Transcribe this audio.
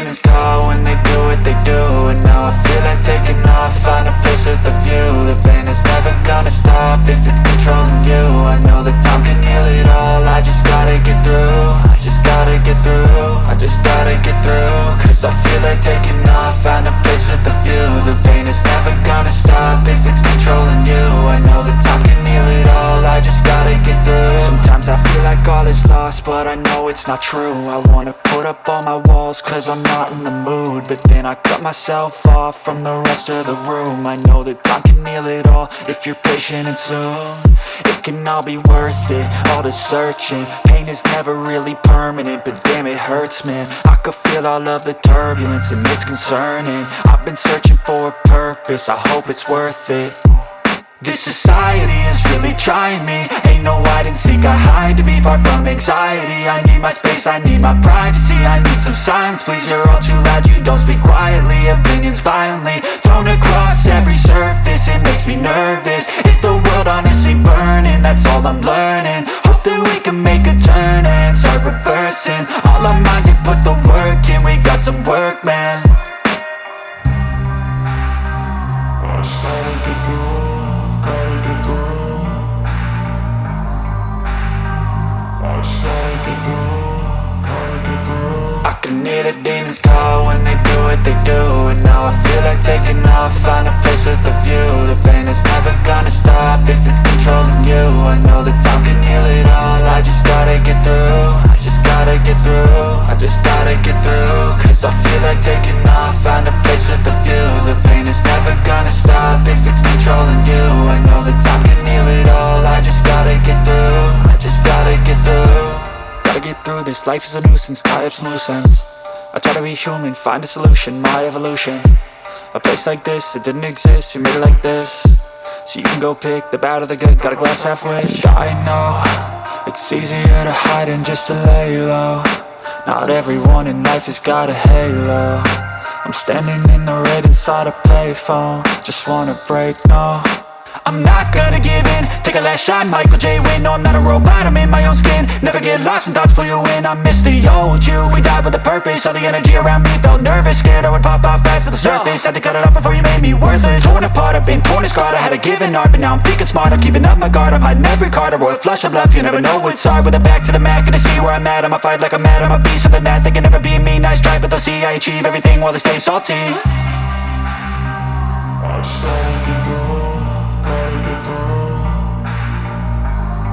demons call when they do what they do. And now I feel like taking off, find a place with a view. The pain is never gonna stop if it's controlling you. I know that time can heal it all, I just gotta get through. I just gotta get through, I just gotta get through. Cause I feel like taking off, find a place with a view. The pain is never gonna stop if it's controlling you. I know that time can heal it all, I just gotta get through. Sometimes I feel like all is lost, but I know it's not true. I wanna put up all my walls cause I'm not in the mood, but then I cut myself off from the rest of the room. I know that time can heal it all if you're patient and soon. It can all be worth it, all the searching. Pain is never really permanent, but damn it hurts, man. I could feel all of the turbulence and it's concerning. I've been searching for a purpose, I hope it's worth it. This society is really trying me. Ain't no hide and seek, I hide to be far from anxiety. I need my space, I need my privacy. I need some silence, please, you're all too loud. You don't speak quietly, opinions violently thrown across every surface. It makes me nervous, it's the world honestly burning. That's all I'm learning, hope that we can make a turn and start reversing. All our minds, we put the work in, we got some work, man. I started to go. I can hear the demons call when they do what they do. And now I feel like taking off, find a place with a view. The pain is never gonna stop if it's controlling you. I know that time can heal it all, I just gotta get through. I just gotta get through, I just gotta get through. Cause I feel like taking off, find a place with a view. The pain is never gonna stop if it's controlling you. I know that time can heal it all, I just gotta get through. I just gotta get through. Gotta get through this, life is a nuisance, tie up some loose ends. I try to be human, find a solution, my evolution. A place like this, it didn't exist, we made it like this. So you can go pick the bad or the good, got a glass halfway. I know, it's easier to hide than just to lay low. Not everyone in life has got a halo. I'm standing in the red inside a payphone, just wanna break, no. I'm not gonna give in, take a last shot, Michael J. Win. No, I'm not a robot, I'm in my own skin. Never get lost when thoughts pull you in. I miss the old you, we died with a purpose. All the energy around me felt nervous, scared I would pop off fast to the surface. Had to cut it off before you made me worthless. Torn apart, I've been torn and scarred. I had a given art, but now I'm thinking smart. I'm keeping up my guard, I'm hiding every card. A royal flush of love, you never know what's hard. With a back to the mat, gonna see where I'm at. I'ma fight like I'm mad, I'ma be something that they can never be me. Nice try, but they'll see I achieve everything while they stay salty.